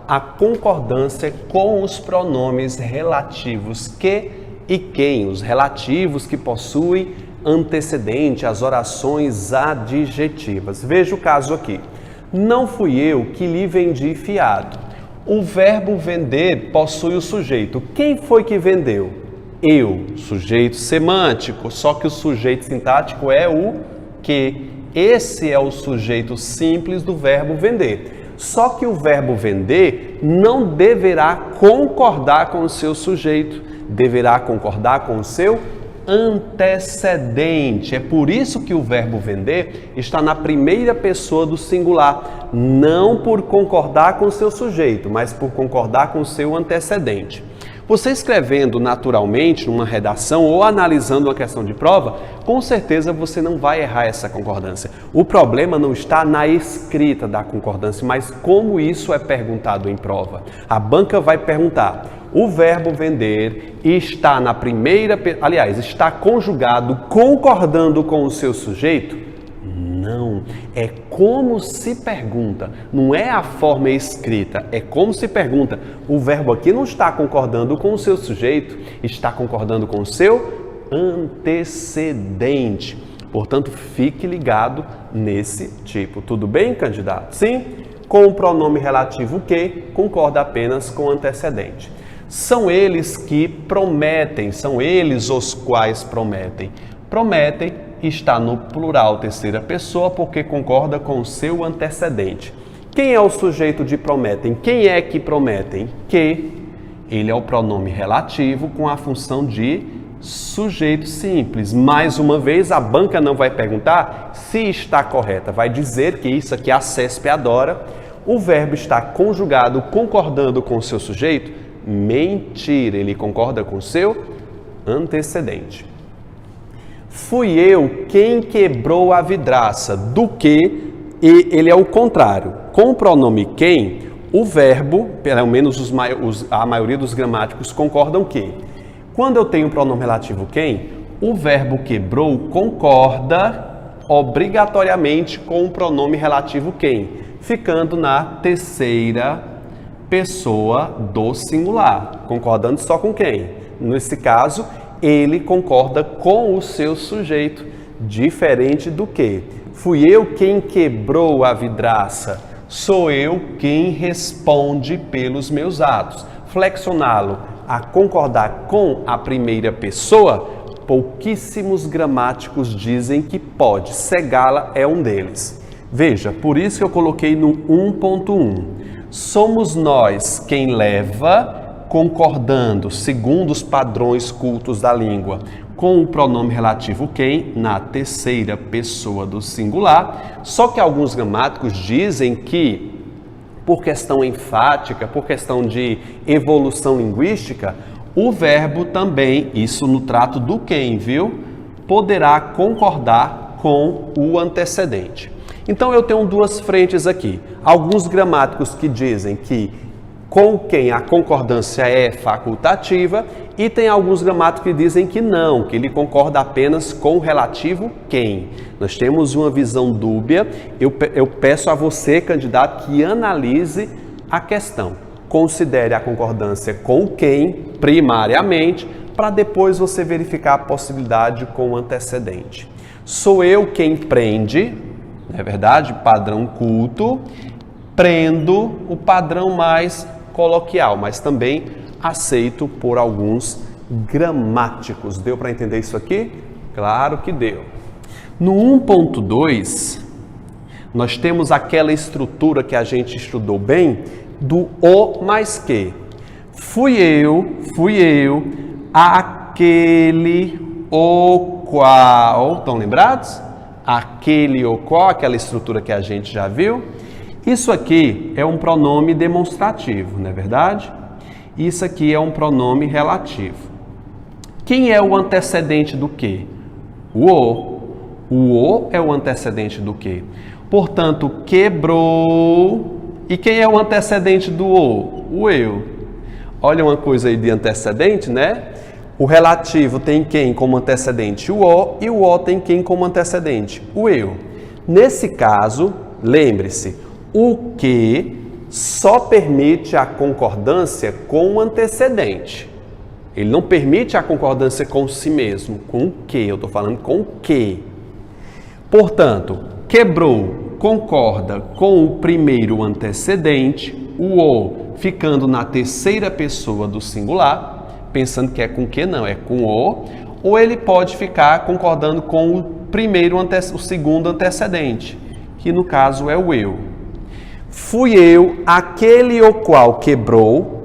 a concordância com os pronomes relativos que e quem, os relativos que possuem antecedente, as orações adjetivas. Veja o caso aqui. Não fui eu que lhe vendi fiado. O verbo vender possui o sujeito. Quem foi que vendeu? Eu, sujeito semântico, só que o sujeito sintático é o que. Esse é o sujeito simples do verbo vender. Só que o verbo vender não deverá concordar com o seu sujeito, deverá concordar com o seu antecedente. É por isso que o verbo vender está na primeira pessoa do singular, não por concordar com o seu sujeito, mas por concordar com o seu antecedente. Você escrevendo naturalmente numa redação ou analisando uma questão de prova, com certeza você não vai errar essa concordância. O problema não está na escrita da concordância, mas como isso é perguntado em prova. A banca vai perguntar: o verbo vender está na primeira, está conjugado concordando com o seu sujeito? Não, é como se pergunta, não é a forma escrita, é como se pergunta. O verbo aqui não está concordando com o seu sujeito, está concordando com o seu antecedente. Portanto, fique ligado nesse tipo. Tudo bem, candidato? Sim? Com o pronome relativo que, concorda apenas com o antecedente. São eles que prometem, são eles os quais prometem. Prometem está no plural terceira pessoa porque concorda com o seu antecedente. Quem é o sujeito de prometem? Quem é que prometem? Que. Ele é o pronome relativo com a função de sujeito simples. Mais uma vez, a banca não vai perguntar se está correta, vai dizer que isso aqui a CESP adora. O verbo está conjugado concordando com o seu sujeito? Mentira, ele concorda com o seu antecedente. Fui eu quem quebrou a vidraça, do que, e ele é o contrário. Com o pronome quem, o verbo, pelo menos a maioria dos gramáticos concordam que, quando eu tenho o pronome relativo quem, o verbo quebrou concorda obrigatoriamente com o pronome relativo quem, ficando na terceira pessoa do singular, concordando só com quem. Nesse caso, ele concorda com o seu sujeito, diferente do que. Fui eu quem quebrou a vidraça, sou eu quem responde pelos meus atos. Flexioná-lo a concordar com a primeira pessoa, pouquíssimos gramáticos dizem que pode. Cegá-la é um deles. Veja, por isso que eu coloquei no 1.1. Somos nós quem leva, concordando, segundo os padrões cultos da língua, com o pronome relativo quem, na terceira pessoa do singular. Só que alguns gramáticos dizem que, por questão enfática, por questão de evolução linguística, o verbo também, isso no trato do quem, viu? Poderá concordar com o antecedente. Então eu tenho duas frentes aqui. Alguns gramáticos que dizem que com quem a concordância é facultativa, e tem alguns gramáticos que dizem que não, que ele concorda apenas com o relativo quem. Nós temos uma visão dúbia. Eu peço a você, candidato, que analise a questão. Considere a concordância com quem, primariamente, para depois você verificar a possibilidade com o antecedente. Sou eu quem prende, não é verdade? Padrão culto. Prendo, o padrão mais coloquial, mas também aceito por alguns gramáticos. Deu para entender isso aqui? Claro que deu. No 1.2, nós temos aquela estrutura que a gente estudou bem, do o mais que. Fui eu, aquele, o qual. Estão lembrados? Aquele, o qual, aquela estrutura que a gente já viu. Isso aqui é um pronome demonstrativo, não é verdade? Isso aqui é um pronome relativo. Quem é o antecedente do que? O o. O o é o antecedente do que? Portanto, quebrou. E quem é o antecedente do o? O eu. Olha uma coisa aí de antecedente, né? O relativo tem quem como antecedente? O o. E o o tem quem como antecedente? O eu. Nesse caso, lembre-se, o que só permite a concordância com o antecedente. Ele não permite a concordância com si mesmo. Com o que? Eu estou falando com o que. Portanto, quebrou concorda com o primeiro antecedente, o ficando na terceira pessoa do singular, pensando que é com que, não, é com o, ou ele pode ficar concordando com o segundo antecedente, que no caso é o eu. Fui eu, aquele o qual quebrou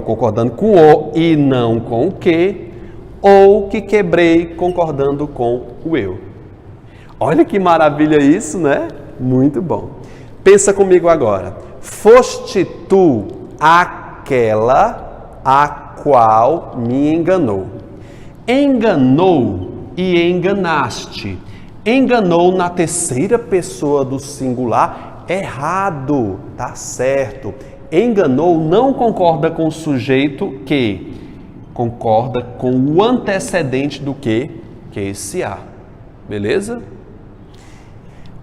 concordando com o e não com o que, ou que quebrei concordando com o eu. Olha que maravilha isso, né? Muito bom. Pensa comigo agora. Foste tu aquela a qual me enganou. Enganou e enganaste. Enganou na terceira pessoa do singular, errado, tá certo. Enganou não concorda com o sujeito que concorda com o antecedente do que é esse a. Beleza?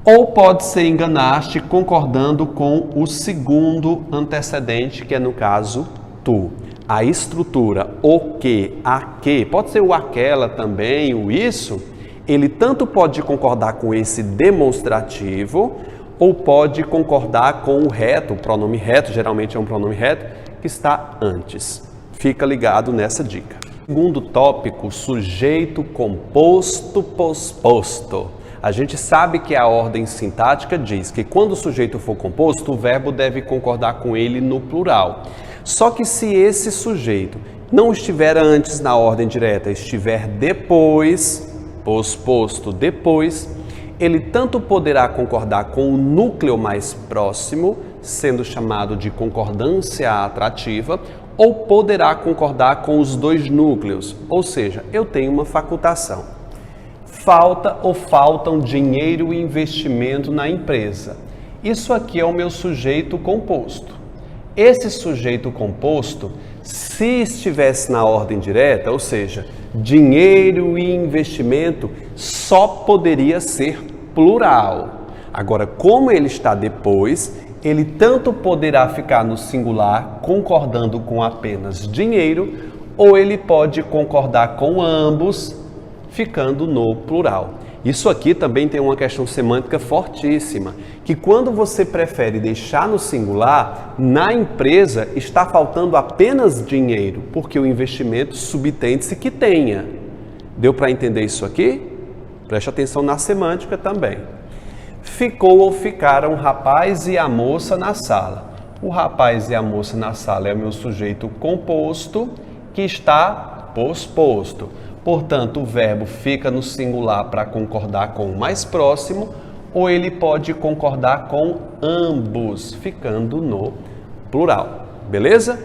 Ou pode ser enganaste concordando com o segundo antecedente, que é no caso tu. A estrutura o que, a que, pode ser o aquela também, o isso, ele tanto pode concordar com esse demonstrativo, ou pode concordar com o reto, o pronome reto, geralmente é um pronome reto, que está antes. Fica ligado nessa dica. Segundo tópico, sujeito composto posposto. A gente sabe que a ordem sintática diz que quando o sujeito for composto, o verbo deve concordar com ele no plural. Só que se esse sujeito não estiver antes na ordem direta, estiver depois, posposto depois, ele tanto poderá concordar com o núcleo mais próximo, sendo chamado de concordância atrativa, ou poderá concordar com os dois núcleos, ou seja, eu tenho uma facultação. Falta ou faltam dinheiro e investimento na empresa. Isso aqui é o meu sujeito composto. Esse sujeito composto, se estivesse na ordem direta, ou seja, dinheiro e investimento, só poderia ser plural. Agora, como ele está depois, ele tanto poderá ficar no singular, concordando com apenas dinheiro, ou ele pode concordar com ambos, ficando no plural. Isso aqui também tem uma questão semântica fortíssima, que quando você prefere deixar no singular, na empresa está faltando apenas dinheiro, porque o investimento subtende-se que tenha. Deu para entender isso aqui? Preste atenção na semântica também. Ficou ou ficaram o rapaz e a moça na sala. O rapaz e a moça na sala é o meu sujeito composto que está posposto. Portanto, o verbo fica no singular para concordar com o mais próximo, ou ele pode concordar com ambos, ficando no plural. Beleza?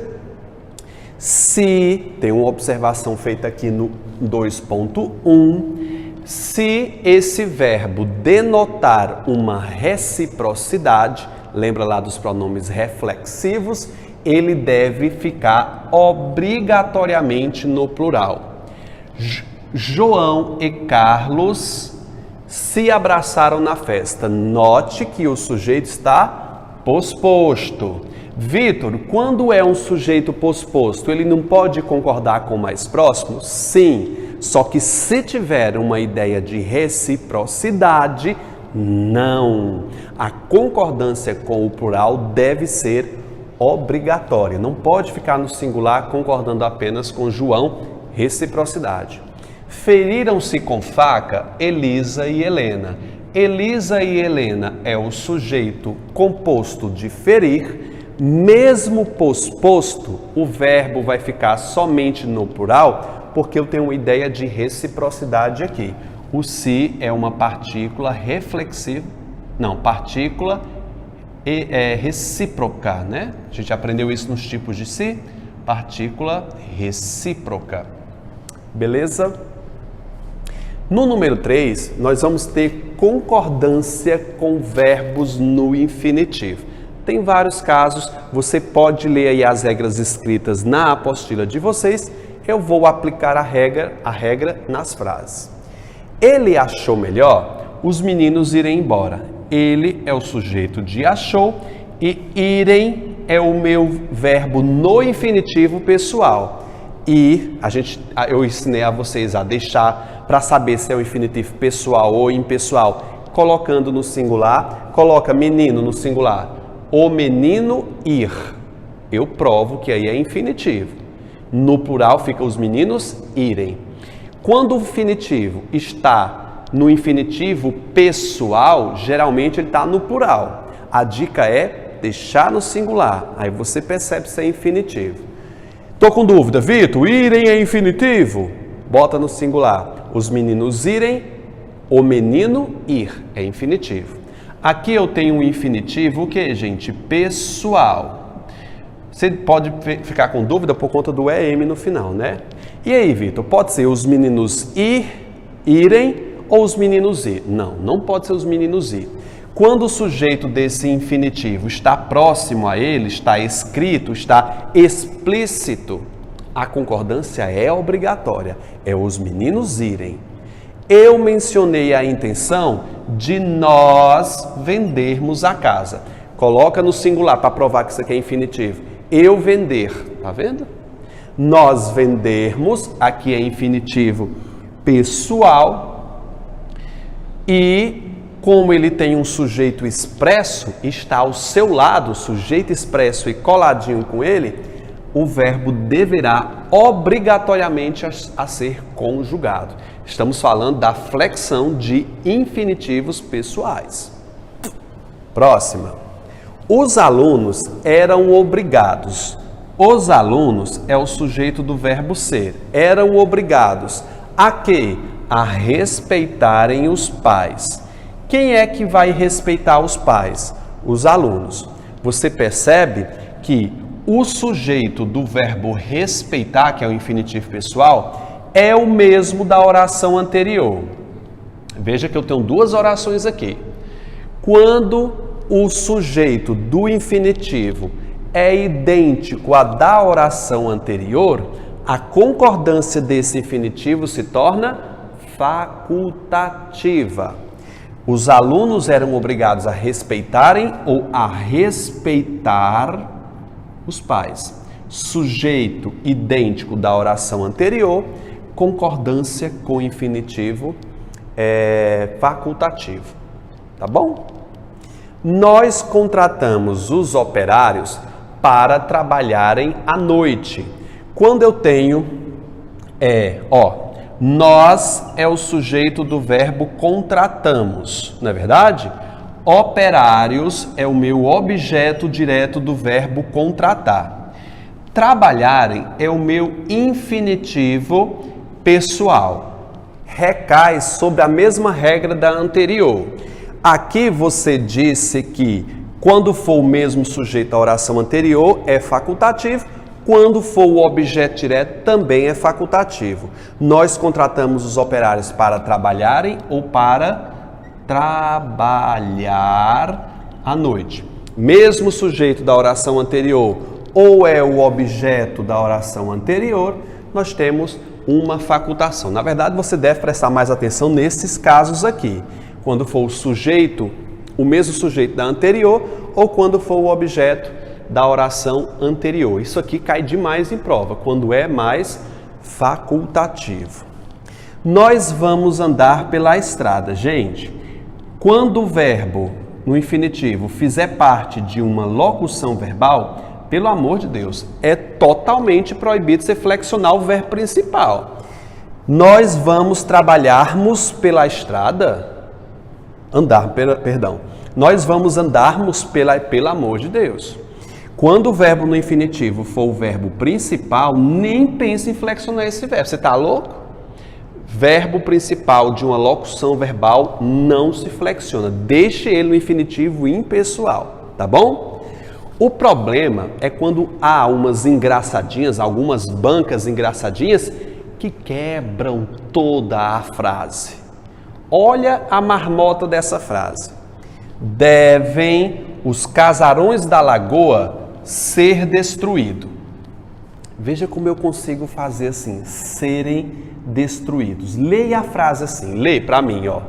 Se, tem uma observação feita aqui no 2.1, se esse verbo denotar uma reciprocidade, lembra lá dos pronomes reflexivos, ele deve ficar obrigatoriamente no plural. João e Carlos se abraçaram na festa. Note que o sujeito está posposto. Vitor, quando é um sujeito posposto, ele não pode concordar com o mais próximo? Sim, só que se tiver uma ideia de reciprocidade, não. A concordância com o plural deve ser obrigatória. Não pode ficar no singular concordando apenas com João. Reciprocidade. Feriram-se com faca Elisa e Helena. Elisa e Helena é o sujeito composto de ferir. Mesmo posposto, o verbo vai ficar somente no plural, porque eu tenho uma ideia de reciprocidade aqui. O se é uma partícula reflexiva, não, partícula recíproca, né? A gente aprendeu isso nos tipos de se, partícula recíproca. Beleza? No número 3, nós vamos ter concordância com verbos no infinitivo. Tem vários casos, você pode ler aí as regras escritas na apostila de vocês, eu vou aplicar a regra nas frases. Ele achou melhor os meninos irem embora. Ele é o sujeito de achou e irem é o meu verbo no infinitivo pessoal. Ir, eu ensinei a vocês a deixar para saber se é o infinitivo pessoal ou impessoal, colocando no singular, coloca menino no singular. O menino ir. Eu provo que aí é infinitivo. No plural fica os meninos irem. Quando o infinitivo está no infinitivo pessoal, geralmente ele está no plural. A dica é deixar no singular. Aí você percebe se é infinitivo. Tô com dúvida, Vitor, irem é infinitivo? Bota no singular. Os meninos irem, o menino ir é infinitivo. Aqui eu tenho um infinitivo, o que, gente? Pessoal. Você pode ficar com dúvida por conta do EM no final, né? E aí, Vitor, pode ser os meninos irem ou os meninos ir? Não, não pode ser os meninos ir. Quando o sujeito desse infinitivo está próximo a ele, está escrito, está explícito, a concordância é obrigatória, é os meninos irem. Eu mencionei a intenção de nós vendermos a casa. Coloca no singular para provar que isso aqui é infinitivo. Eu vender, tá vendo? Nós vendermos, aqui é infinitivo pessoal, e como ele tem um sujeito expresso, está ao seu lado, sujeito expresso e coladinho com ele, o verbo deverá obrigatoriamente a ser conjugado. Estamos falando da flexão de infinitivos pessoais. Próxima. Os alunos eram obrigados. Os alunos é o sujeito do verbo ser. Eram obrigados a quê? A respeitarem os pais. Quem é que vai respeitar os pais? Os alunos. Você percebe que o sujeito do verbo respeitar, que é o infinitivo pessoal, é o mesmo da oração anterior. Veja que eu tenho duas orações aqui. Quando o sujeito do infinitivo é idêntico à da oração anterior, a concordância desse infinitivo se torna facultativa. Os alunos eram obrigados a respeitarem ou a respeitar os pais. Sujeito idêntico da oração anterior, concordância com infinitivo facultativo. Tá bom? Nós contratamos os operários para trabalharem à noite. Quando eu tenho nós é o sujeito do verbo contratamos, não é verdade? Operários é o meu objeto direto do verbo contratar. Trabalharem é o meu infinitivo pessoal. Recai sobre a mesma regra da anterior. Aqui você disse que quando for o mesmo sujeito à oração anterior é facultativo, quando for o objeto direto também é facultativo. Nós contratamos os operários para trabalharem ou para trabalhar à noite. Mesmo sujeito da oração anterior ou é o objeto da oração anterior, nós temos uma facultação. Na verdade, você deve prestar mais atenção nesses casos aqui. Quando for o sujeito, o mesmo sujeito da anterior, ou quando for o objeto da oração anterior. Isso aqui cai demais em prova, quando é mais facultativo. Nós vamos andar pela estrada. Gente, quando o verbo no infinitivo fizer parte de uma locução verbal, pelo amor de Deus, é totalmente proibido você flexionar o verbo principal. Nós vamos trabalharmos pela estrada, Nós vamos andarmos pelo amor de Deus. Quando o verbo no infinitivo for o verbo principal, nem pense em flexionar esse verbo. Você está louco? Verbo principal de uma locução verbal não se flexiona. Deixe ele no infinitivo impessoal, tá bom? O problema é quando há umas engraçadinhas, algumas bancas engraçadinhas que quebram toda a frase. Olha a marmota dessa frase. Devem os casarões da lagoa ser destruídos. Veja como eu consigo fazer assim, serem destruídos. Leia a frase assim, lê para mim, ó.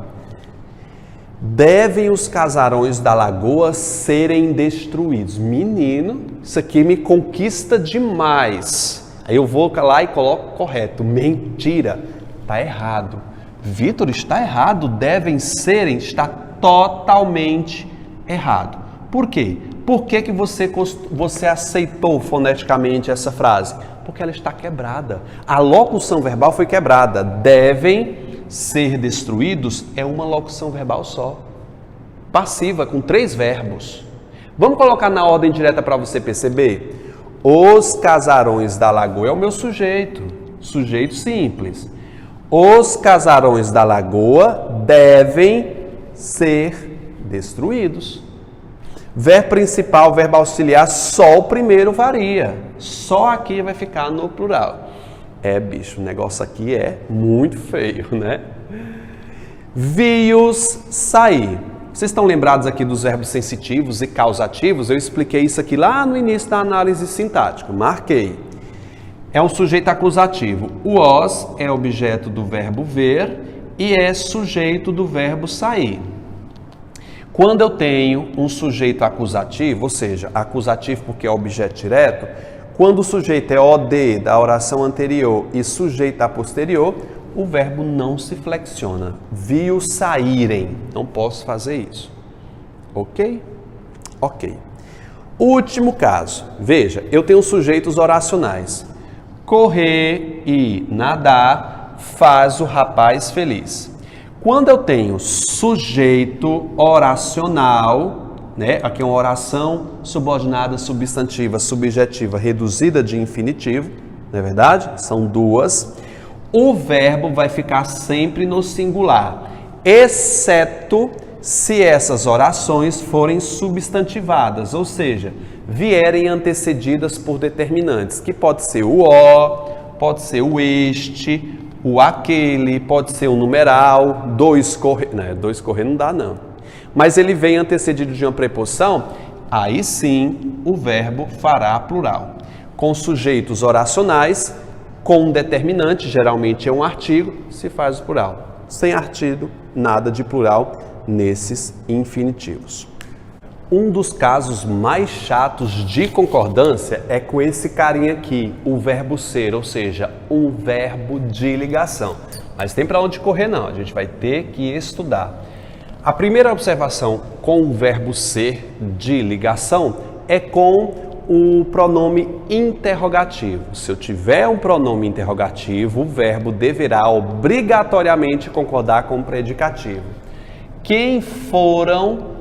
Devem os casarões da lagoa serem destruídos. Menino, isso aqui me conquista demais. Aí eu vou lá e coloco correto. Mentira, está errado. Vitor, está errado. Devem serem, está totalmente errado. Por quê? Por que você aceitou foneticamente essa frase? Porque ela está quebrada. A locução verbal foi quebrada. Devem ser destruídos é uma locução verbal só. Passiva, com 3 verbos. Vamos colocar na ordem direta para você perceber? Os casarões da lagoa é o meu sujeito. Sujeito simples. Os casarões da lagoa devem ser destruídos. Verbo principal, verbo auxiliar, só o primeiro varia. Só aqui vai ficar no plural. Bicho, o negócio aqui é muito feio, né? Vi-os sair. Vocês estão lembrados aqui dos verbos sensitivos e causativos? Eu expliquei isso aqui lá no início da análise sintática. Marquei. É um sujeito acusativo. O os é objeto do verbo ver e é sujeito do verbo sair. Quando eu tenho um sujeito acusativo, ou seja, acusativo porque é objeto direto, quando o sujeito é OD da oração anterior e sujeito a posterior, o verbo não se flexiona. Vi-o saírem. Não posso fazer isso. Ok? Ok. Último caso. Veja, eu tenho sujeitos oracionais. Correr e nadar faz o rapaz feliz. Quando eu tenho sujeito oracional, né? Aqui é uma oração subordinada, substantiva, subjetiva, reduzida de infinitivo, não é verdade? São 2. O verbo vai ficar sempre no singular, exceto se essas orações forem substantivadas, ou seja, vierem antecedidas por determinantes, que pode ser o pode ser o este, o aquele, pode ser o numeral, 2 correr, não, 2 correr não dá não. Mas ele vem antecedido de uma preposição, aí sim o verbo fará plural. Com sujeitos oracionais, com um determinante, geralmente é um artigo, se faz o plural. Sem artigo, nada de plural nesses infinitivos. Um dos casos mais chatos de concordância é com esse carinha aqui, o verbo ser, ou seja, um verbo de ligação. Mas tem para onde correr não, a gente vai ter que estudar. A primeira observação com o verbo ser de ligação é com o pronome interrogativo. Se eu tiver um pronome interrogativo, o verbo deverá obrigatoriamente concordar com o predicativo. Quem foram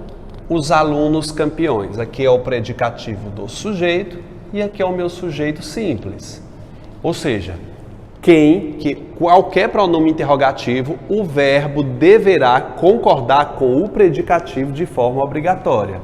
os alunos campeões? Aqui é o predicativo do sujeito e aqui é o meu sujeito simples. Ou seja, qualquer pronome interrogativo, o verbo deverá concordar com o predicativo de forma obrigatória.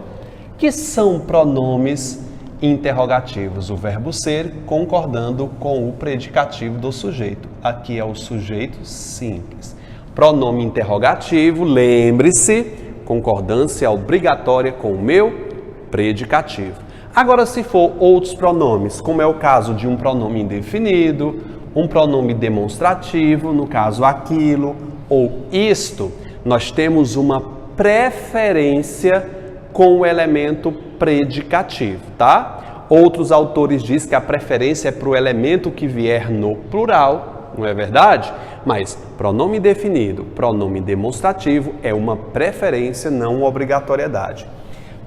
Que são pronomes interrogativos? O verbo ser concordando com o predicativo do sujeito. Aqui é o sujeito simples. Pronome interrogativo, lembre-se, concordância obrigatória com o meu predicativo. Agora, se for outros pronomes, como é o caso de um pronome indefinido, um pronome demonstrativo, no caso aquilo ou isto, nós temos uma preferência com o elemento predicativo, tá? Outros autores dizem que a preferência é para o elemento que vier no plural, não é verdade? Mas pronome definido, pronome demonstrativo é uma preferência, não uma obrigatoriedade.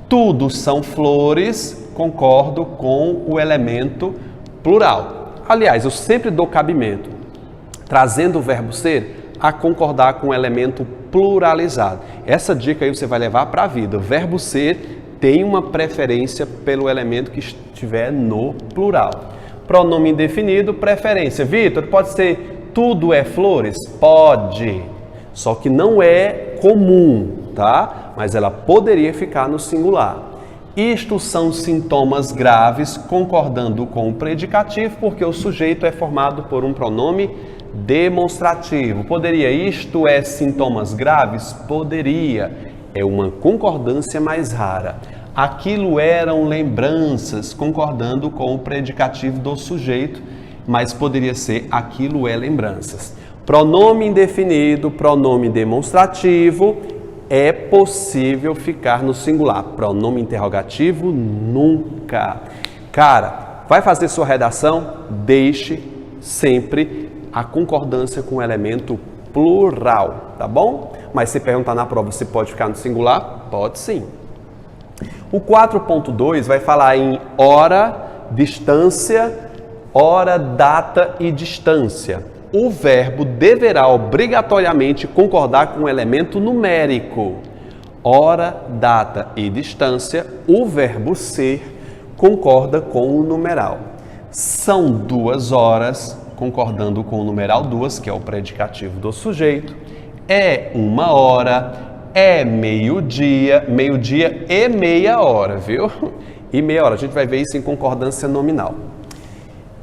Tudo são flores, concordo com o elemento plural. Aliás, eu sempre dou cabimento, trazendo o verbo ser, a concordar com o elemento pluralizado. Essa dica aí você vai levar para a vida. O verbo ser tem uma preferência pelo elemento que estiver no plural. Pronome indefinido, preferência. Vitor, pode ser tudo é flores? Pode, só que não é comum, tá? Mas ela poderia ficar no singular. Isto são sintomas graves, concordando com o predicativo, porque o sujeito é formado por um pronome demonstrativo. Poderia, isto é sintomas graves? Poderia. É uma concordância mais rara. Aquilo eram lembranças, concordando com o predicativo do sujeito, mas poderia ser aquilo é lembranças. Pronome indefinido, pronome demonstrativo, é possível ficar no singular. Pronome interrogativo, nunca. Cara, vai fazer sua redação? Deixe sempre a concordância com o elemento plural, tá bom? Mas se perguntar na prova se pode ficar no singular, pode sim. O 4.2 vai falar em hora, distância, hora, data e distância. O verbo deverá obrigatoriamente concordar com o elemento numérico. Hora, data e distância, o verbo ser concorda com o numeral. São 2 horas, concordando com o numeral 2, que é o predicativo do sujeito. É 1 hora, é meio-dia e meia hora, viu? E meia hora, a gente vai ver isso em concordância nominal.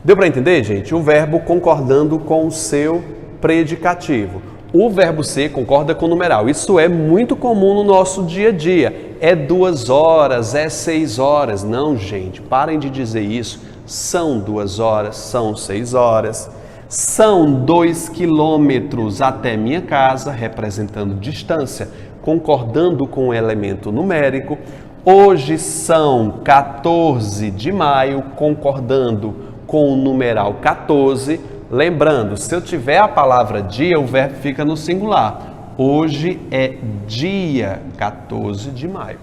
Deu para entender, gente? O verbo concordando com o seu predicativo. O verbo ser concorda com o numeral. Isso é muito comum no nosso dia a dia. É 2 horas, é 6 horas. Não, gente, parem de dizer isso. São 2 horas, são 6 horas. São 2 quilômetros até minha casa, representando distância, concordando com o elemento numérico. Hoje são 14 de maio, concordando com o numeral 14. Lembrando, se eu tiver a palavra dia, o verbo fica no singular. Hoje é dia 14 de maio.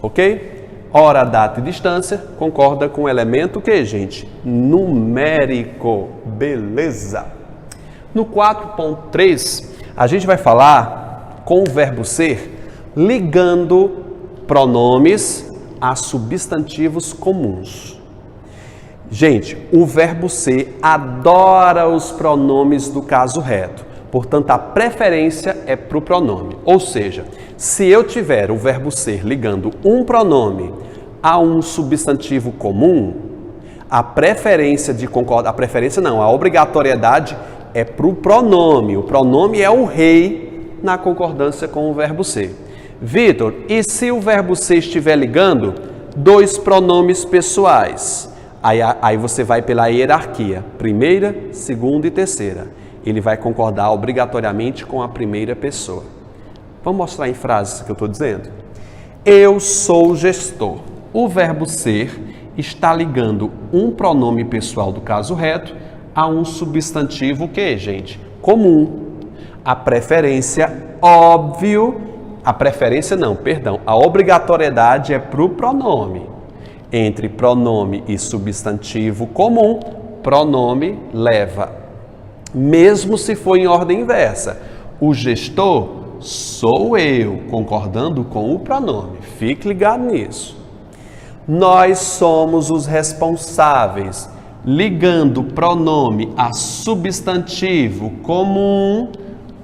Ok? Hora, data e distância concorda com o elemento que, gente? Numérico. Beleza. No 4.3, a gente vai falar com o verbo ser, ligando pronomes a substantivos comuns. Gente, o verbo ser adora os pronomes do caso reto. Portanto, a preferência é para o pronome. Ou seja, se eu tiver o verbo ser ligando um pronome a um substantivo comum, a preferência de concordar, a obrigatoriedade é para o pronome. O pronome é o rei na concordância com o verbo ser. Vitor, e se o verbo ser estiver ligando 2 pronomes pessoais? Aí você vai pela hierarquia, primeira, segunda e terceira. Ele vai concordar obrigatoriamente com a primeira pessoa. Vamos mostrar em frases que eu estou dizendo? Eu sou gestor. O verbo ser está ligando um pronome pessoal do caso reto a um substantivo que, gente? Comum. A preferência, a obrigatoriedade é para o pronome. Entre pronome e substantivo comum, pronome leva. Mesmo se for em ordem inversa. O gestor sou eu, concordando com o pronome. Fique ligado nisso. Nós somos os responsáveis. Ligando pronome a substantivo comum,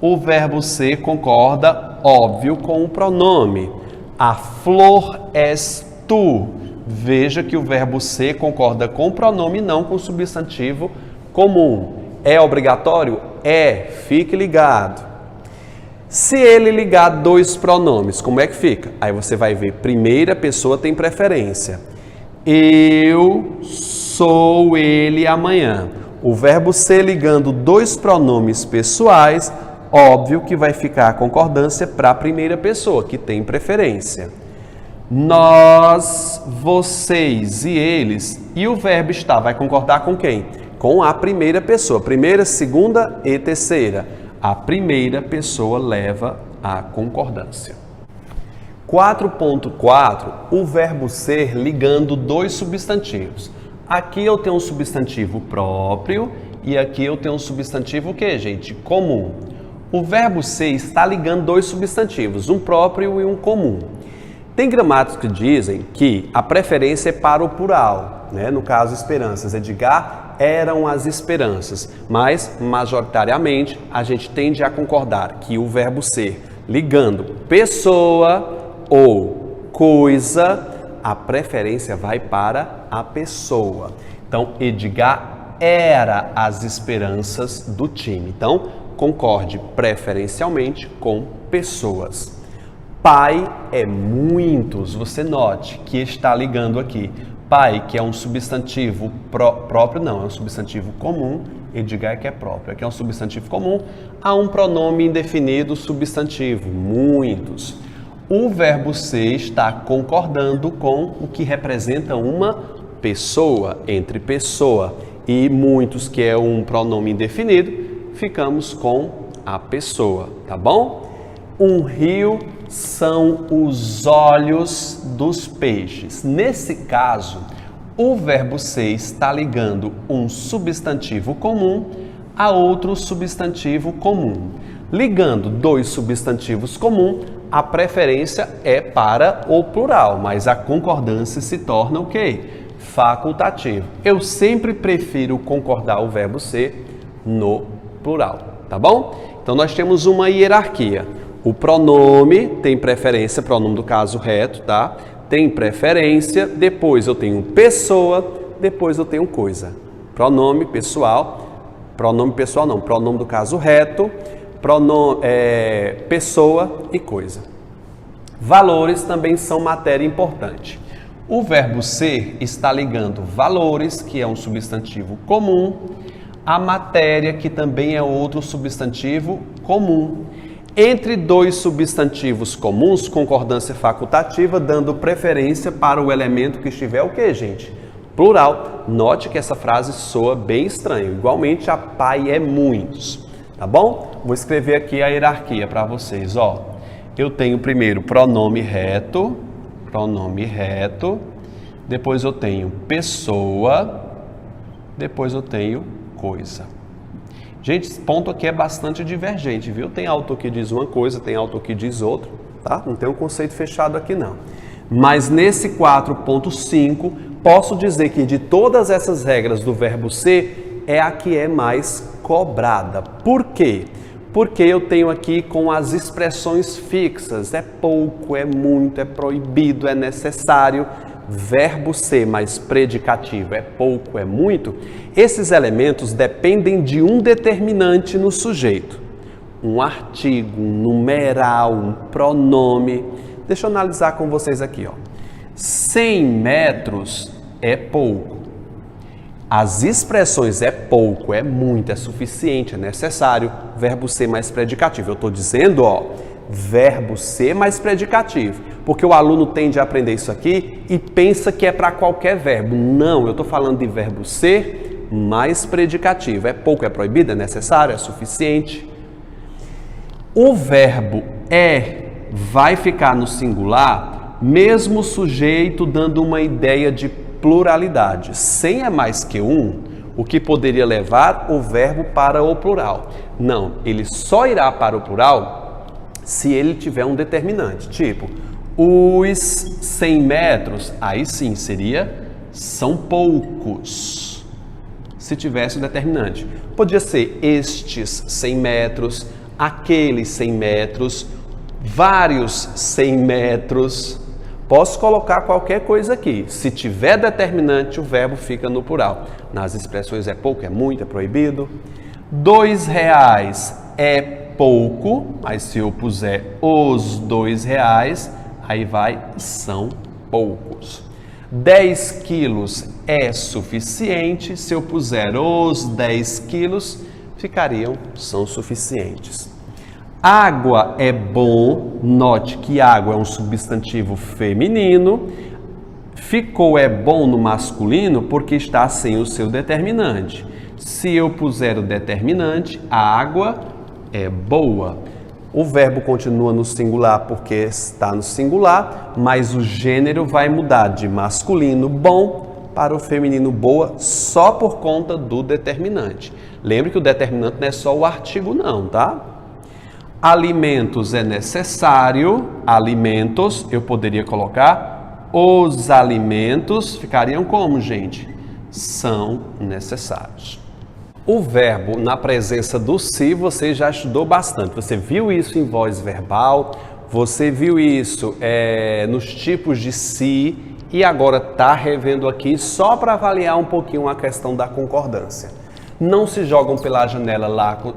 o verbo ser concorda, óbvio, com o pronome. A flor és tu. Veja que o verbo ser concorda com o pronome, não com o substantivo comum. É obrigatório? É. Fique ligado. Se ele ligar 2 pronomes, como é que fica? Aí você vai ver, primeira pessoa tem preferência. Eu sou ele amanhã. O verbo ser ligando 2 pronomes pessoais, óbvio que vai ficar a concordância para a primeira pessoa, que tem preferência. Nós, vocês e eles. E o verbo estar vai concordar com quem? Com a primeira pessoa. Primeira, segunda e terceira. A primeira pessoa leva a concordância. 4.4, o verbo ser ligando 2 substantivos. Aqui eu tenho um substantivo próprio e aqui eu tenho um substantivo o quê, gente? Comum. O verbo ser está ligando 2 substantivos, um próprio e um comum. Tem gramáticos que dizem que a preferência é para o plural, né? No caso, esperanças. Edgar, eram as esperanças. Mas, majoritariamente, a gente tende a concordar que o verbo ser, ligando pessoa ou coisa, a preferência vai para a pessoa. Então, Edgar era as esperanças do time. Então, concorde preferencialmente com pessoas. Pai é muitos, você note que está ligando aqui Pai, que é um substantivo próprio, não, é um substantivo comum. Edgar que é próprio, aqui é um substantivo comum, há um pronome indefinido substantivo, muitos. O verbo ser está concordando com o que representa uma pessoa, entre pessoa e muitos, que é um pronome indefinido, ficamos com a pessoa, tá bom? Um rio são os olhos dos peixes. Nesse caso, o verbo ser está ligando um substantivo comum a outro substantivo comum. Ligando dois substantivos comuns, a preferência é para o plural, mas a concordância se torna o quê? Facultativo. Eu sempre prefiro concordar o verbo ser no plural, tá bom? Então nós temos uma hierarquia. O pronome tem preferência, pronome do caso reto, tá? Tem preferência, depois eu tenho pessoa, depois eu tenho coisa. Pronome pessoal não, pronome do caso reto, pessoa e coisa. Valores também são matéria importante. O verbo ser está ligando valores, que é um substantivo comum, a matéria, que também é outro substantivo comum. Entre dois substantivos comuns, concordância facultativa, dando preferência para o elemento que estiver o quê, gente? Plural. Note que essa frase soa bem estranho. Igualmente, a pai é muitos. Tá bom? Vou escrever aqui a hierarquia para vocês. Ó, eu tenho primeiro pronome reto, depois eu tenho pessoa, depois eu tenho coisa. Gente, esse ponto aqui é bastante divergente, viu? Tem autor que diz uma coisa, tem autor que diz outra, tá? Não tem um conceito fechado aqui, não. Mas nesse 4.5, posso dizer que de todas essas regras do verbo ser, é a que é mais cobrada. Por quê? Porque eu tenho aqui com as expressões fixas, é pouco, é muito, é proibido, é necessário. Verbo ser mais predicativo, é pouco, é muito, esses elementos dependem de um determinante no sujeito. Um artigo, um numeral, um pronome. Deixa eu analisar com vocês aqui, ó. 100 metros é pouco. As expressões é pouco, é muito, é suficiente, é necessário. Verbo ser mais predicativo. Eu estou dizendo, ó, verbo ser mais predicativo, porque o aluno tende a aprender isso aqui e pensa que é para qualquer verbo. Não, eu estou falando de verbo ser mais predicativo. É pouco, é proibido, é necessário, é suficiente. O verbo vai ficar no singular, mesmo o sujeito dando uma ideia de pluralidade. 100 é mais que um, o que poderia levar o verbo para o plural. Não, ele só irá para o plural se ele tiver um determinante, tipo, os 100 metros, aí sim seria, são poucos, se tivesse um determinante. Podia ser estes 100 metros, aqueles 100 metros, vários 100 metros, posso colocar qualquer coisa aqui. Se tiver determinante, o verbo fica no plural. Nas expressões é pouco, é muito, é proibido. R$2 é pouco, mas se eu puser os R$2, aí vai, são poucos. 10 quilos é suficiente, se eu puser os 10 quilos, são suficientes. Água é bom, note que água é um substantivo feminino, ficou é bom no masculino porque está sem o seu determinante. Se eu puser o determinante, a água é boa. O verbo continua no singular porque está no singular, mas o gênero vai mudar de masculino bom para o feminino boa só por conta do determinante. Lembre que o determinante não é só o artigo não, tá? Alimentos é necessário, alimentos, eu poderia colocar os alimentos, ficariam como, gente? São necessários. O verbo na presença do se, você já estudou bastante. Você viu isso em voz verbal, você viu isso nos tipos de se e agora está revendo aqui só para avaliar um pouquinho a questão da concordância. Não se jogam pela janela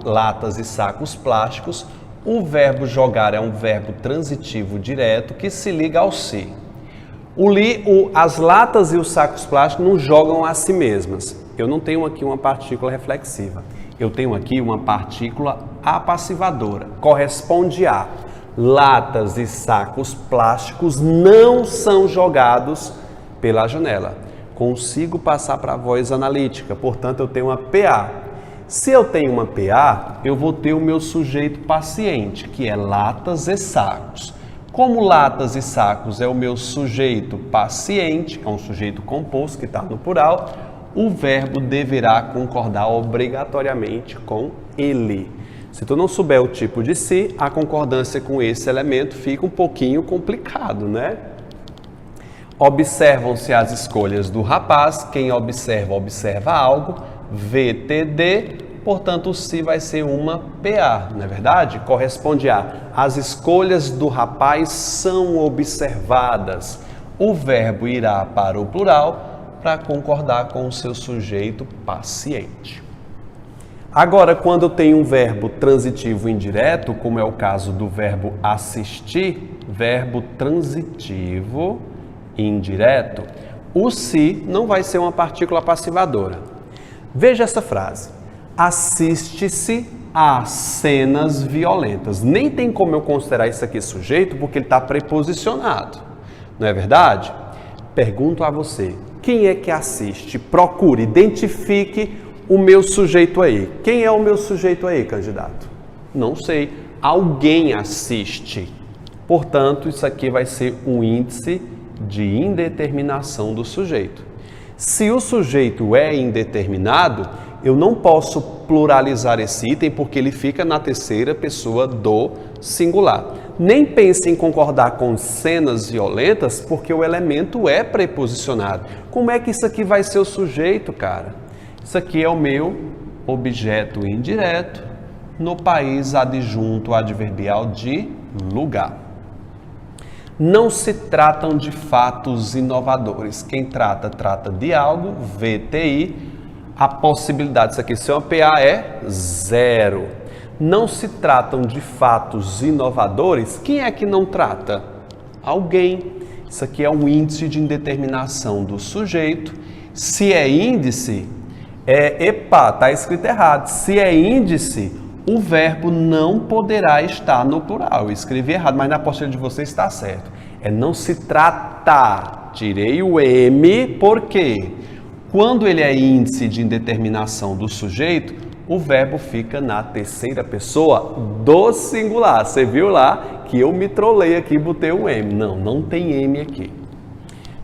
latas e sacos plásticos. O verbo jogar é um verbo transitivo direto que se liga ao se. As latas e os sacos plásticos não jogam a si mesmas. Eu não tenho aqui uma partícula reflexiva. Eu tenho aqui uma partícula apassivadora. Corresponde a latas e sacos plásticos não são jogados pela janela. Consigo passar para a voz analítica, portanto eu tenho uma PA. Se eu tenho uma PA, eu vou ter o meu sujeito paciente, que é latas e sacos. Como latas e sacos é o meu sujeito paciente, é um sujeito composto que está no plural, o verbo deverá concordar obrigatoriamente com ele. Se tu não souber o tipo de si, a concordância com esse elemento fica um pouquinho complicado, né? Observam-se as escolhas do rapaz. Quem observa, observa algo. VTD, portanto o si vai ser uma PA, não é verdade? Corresponde a as escolhas do rapaz são observadas. O verbo irá para o plural para concordar com o seu sujeito paciente. Agora, quando eu tenho um verbo transitivo indireto, como é o caso do verbo assistir, verbo transitivo indireto, o si não vai ser uma partícula passivadora. Veja essa frase. Assiste-se a cenas violentas. Nem tem como eu considerar isso aqui sujeito porque ele está preposicionado. Não é verdade? Pergunto a você, quem é que assiste? Procure, identifique o meu sujeito aí. Quem é o meu sujeito aí, candidato? Não sei. Alguém assiste. Portanto, isso aqui vai ser um índice de indeterminação do sujeito. Se o sujeito é indeterminado, eu não posso pluralizar esse item porque ele fica na terceira pessoa do singular. Nem pense em concordar com cenas violentas porque o elemento é preposicionado. Como é que isso aqui vai ser o sujeito, cara? Isso aqui é o meu objeto indireto no país adjunto adverbial de lugar. Não se tratam de fatos inovadores. Quem trata de algo, VTI. A possibilidade disso aqui ser uma PA é zero. Não se tratam de fatos inovadores. Quem é que não trata? Alguém. Isso aqui é um índice de indeterminação do sujeito. Se é índice, está escrito errado. Se é índice, o verbo não poderá estar no plural. Eu escrevi errado, mas na apostila de vocês está certo. É não se trata. Tirei o M, por quê? Quando ele é índice de indeterminação do sujeito, o verbo fica na terceira pessoa do singular. Você viu lá que eu me trolei aqui e botei um M. Não tem M aqui.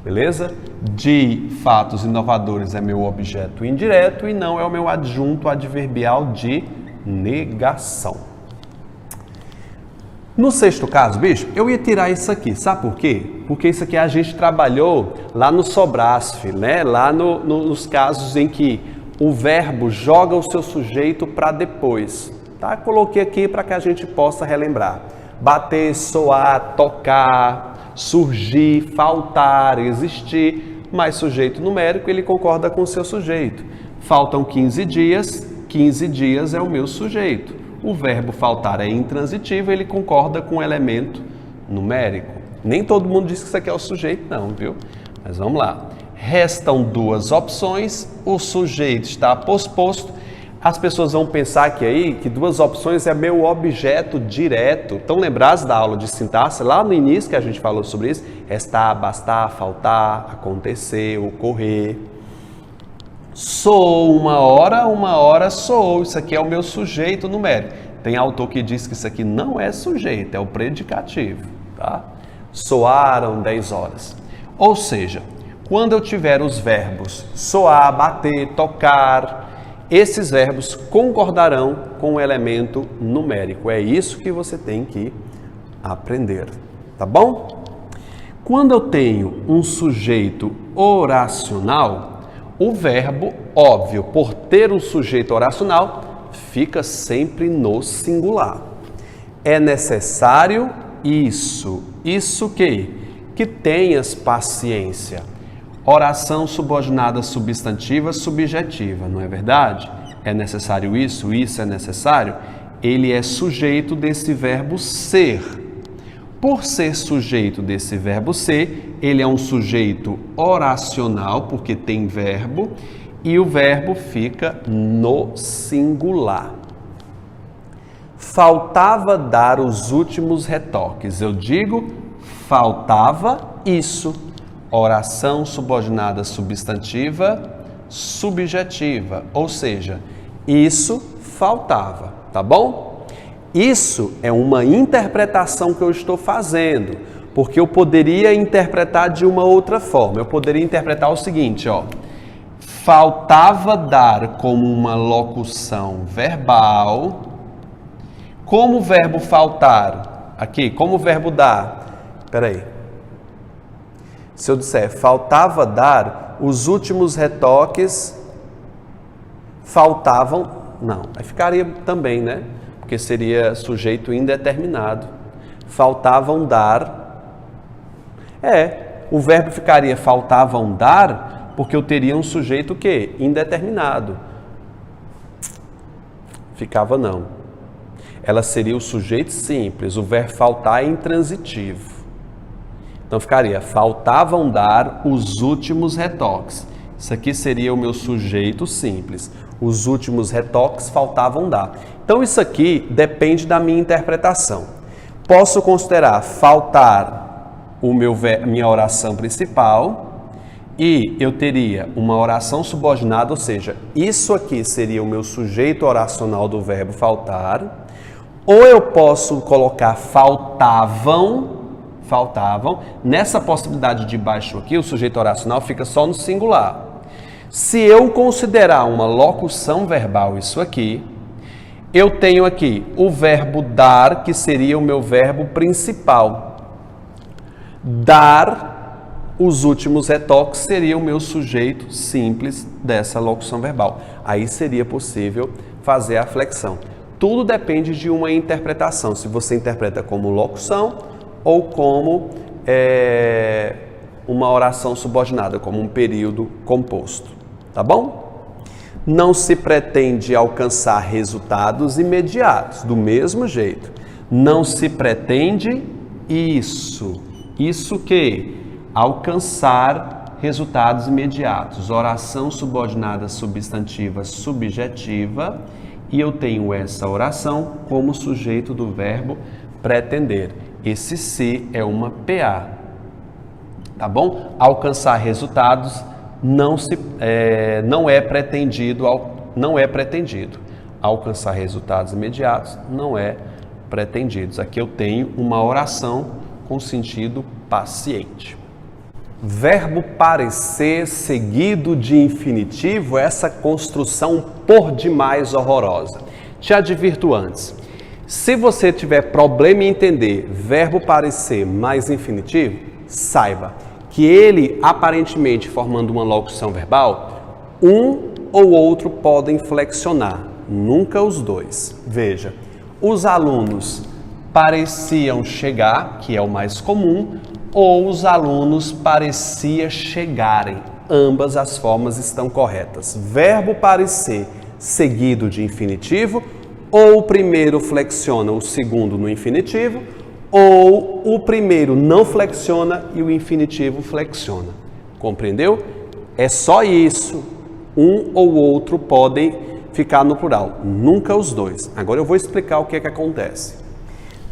Beleza? De fatos inovadores é meu objeto indireto e não é o meu adjunto adverbial de negação. No sexto caso, bicho, eu ia tirar isso aqui, sabe por quê? Porque isso aqui a gente trabalhou lá no Sobrasf, né? Lá nos casos em que o verbo joga o seu sujeito para depois, tá? Coloquei aqui para que a gente possa relembrar. Bater, soar, tocar, surgir, faltar, existir, mais sujeito numérico, ele concorda com o seu sujeito. Faltam 15 dias é o meu sujeito. O verbo faltar é intransitivo, ele concorda com o elemento numérico. Nem todo mundo diz que isso aqui é o sujeito, não, viu? Mas vamos lá. Restam duas opções, o sujeito está posposto. As pessoas vão pensar que duas opções é meu objeto direto. Estão lembrados da aula de sintaxe? Lá no início que a gente falou sobre isso, restar, bastar, faltar, acontecer, ocorrer. Soou uma hora soou. Isso aqui é o meu sujeito numérico. Tem autor que diz que isso aqui não é sujeito, é o predicativo, tá? Soaram 10 horas. Ou seja, quando eu tiver os verbos soar, bater, tocar, esses verbos concordarão com o elemento numérico. É isso que você tem que aprender, tá bom? Quando eu tenho um sujeito oracional, o verbo, óbvio, por ter um sujeito oracional, fica sempre no singular. É necessário isso que tenhas paciência. Oração subordinada substantiva subjetiva, não é verdade? É necessário isso é necessário. Ele é sujeito desse verbo ser. Por ser sujeito desse verbo ser, ele é um sujeito oracional, porque tem verbo, e o verbo fica no singular. Faltava dar os últimos retoques. Eu digo, faltava isso. Oração subordinada substantiva, subjetiva. Ou seja, isso faltava, tá bom? Isso é uma interpretação que eu estou fazendo, porque eu poderia interpretar de uma outra forma. Eu poderia interpretar o seguinte, ó. Faltava dar como uma locução verbal. Como o verbo faltar, aqui, como o verbo dar, peraí. Se eu disser faltava dar, os últimos retoques faltavam, não, aí ficaria também, né? Porque seria sujeito indeterminado. Faltavam dar, o verbo ficaria faltavam dar, porque eu teria um sujeito o quê? Indeterminado. Ficava não. Ela seria o sujeito simples, o verbo faltar é intransitivo. Então ficaria, faltavam dar os últimos retoques. Isso aqui seria o meu sujeito simples. Os últimos retoques faltavam dar. Então isso aqui depende da minha interpretação. Posso considerar faltar minha oração principal e eu teria uma oração subordinada, ou seja, isso aqui seria o meu sujeito oracional do verbo faltar. Ou eu posso colocar faltavam, nessa possibilidade de baixo aqui, o sujeito oracional fica só no singular. Se eu considerar uma locução verbal isso aqui, eu tenho aqui o verbo dar, que seria o meu verbo principal. Dar, os últimos retoques, seria o meu sujeito simples dessa locução verbal. Aí seria possível fazer a flexão. Tudo depende de uma interpretação, se você interpreta como locução ou como uma oração subordinada, como um período composto, tá bom? Não se pretende alcançar resultados imediatos, do mesmo jeito. Não se pretende isso que? Alcançar resultados imediatos. Oração subordinada substantiva subjetiva. E eu tenho essa oração como sujeito do verbo pretender. Esse se é uma PA, tá bom? Alcançar resultados não é pretendido. Alcançar resultados imediatos não é pretendidos. Aqui eu tenho uma oração com sentido paciente. Verbo parecer seguido de infinitivo, essa construção por demais horrorosa. Te advirto antes, se você tiver problema em entender verbo parecer mais infinitivo, saiba que ele, aparentemente formando uma locução verbal, um ou outro podem flexionar, nunca os dois. Veja, os alunos pareciam chegar, que é o mais comum, ou os alunos parecia chegarem. Ambas as formas estão corretas. Verbo parecer seguido de infinitivo, ou o primeiro flexiona o segundo no infinitivo, ou o primeiro não flexiona e o infinitivo flexiona. Compreendeu? É só isso. Um ou outro podem ficar no plural, nunca os dois. Agora eu vou explicar o que é que acontece.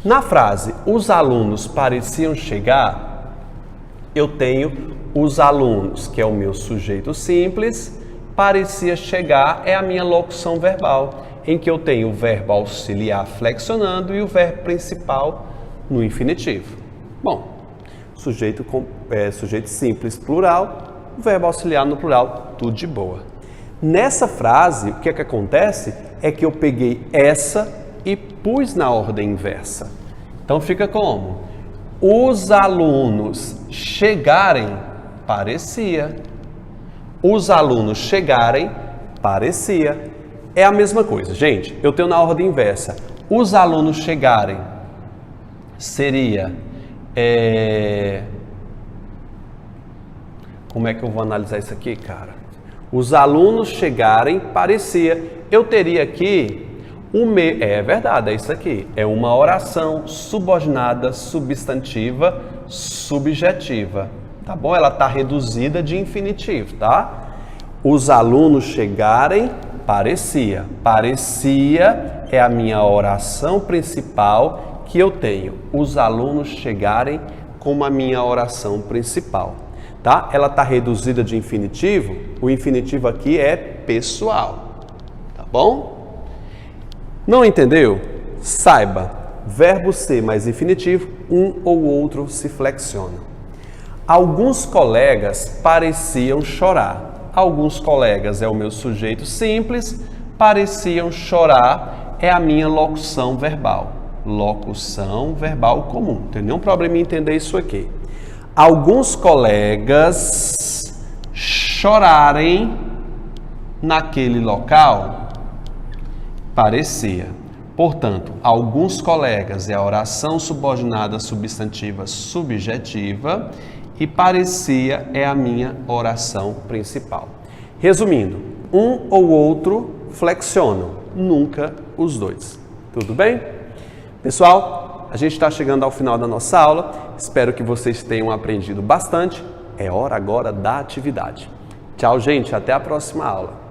Na frase, os alunos pareciam chegar, eu tenho os alunos, que é o meu sujeito simples, parecia chegar é a minha locução verbal, em que eu tenho o verbo auxiliar flexionando e o verbo principal no infinitivo. Bom, sujeito simples plural, o verbo auxiliar no plural, tudo de boa. Nessa frase, o que é que acontece? É que eu peguei essa e pus na ordem inversa. Então fica como? Os alunos chegarem, parecia. Os alunos chegarem, parecia. É a mesma coisa, gente. Eu tenho na ordem inversa. Os alunos chegarem seria... Como é que eu vou analisar isso aqui, cara? Os alunos chegarem, parecia. Eu teria aqui É verdade, é isso aqui. É uma oração subordinada, substantiva, subjetiva. Tá bom? Ela está reduzida de infinitivo, tá? Os alunos chegarem, parecia. Parecia é a minha oração principal que eu tenho. Os alunos chegarem como a minha oração principal, tá? Ela está reduzida de infinitivo. O infinitivo aqui é pessoal, tá bom? Não entendeu? Saiba, verbo ser mais infinitivo, um ou outro se flexiona. Alguns colegas pareciam chorar. Alguns colegas é o meu sujeito simples, pareciam chorar é a minha locução verbal. Locução verbal comum. Não tem nenhum problema em entender isso aqui. Alguns colegas chorarem naquele local. Parecia. Portanto, alguns colegas é a oração subordinada substantiva subjetiva e parecia é a minha oração principal. Resumindo, um ou outro flexionam, nunca os dois. Tudo bem? Pessoal, a gente está chegando ao final da nossa aula. Espero que vocês tenham aprendido bastante. É hora agora da atividade. Tchau, gente. Até a próxima aula.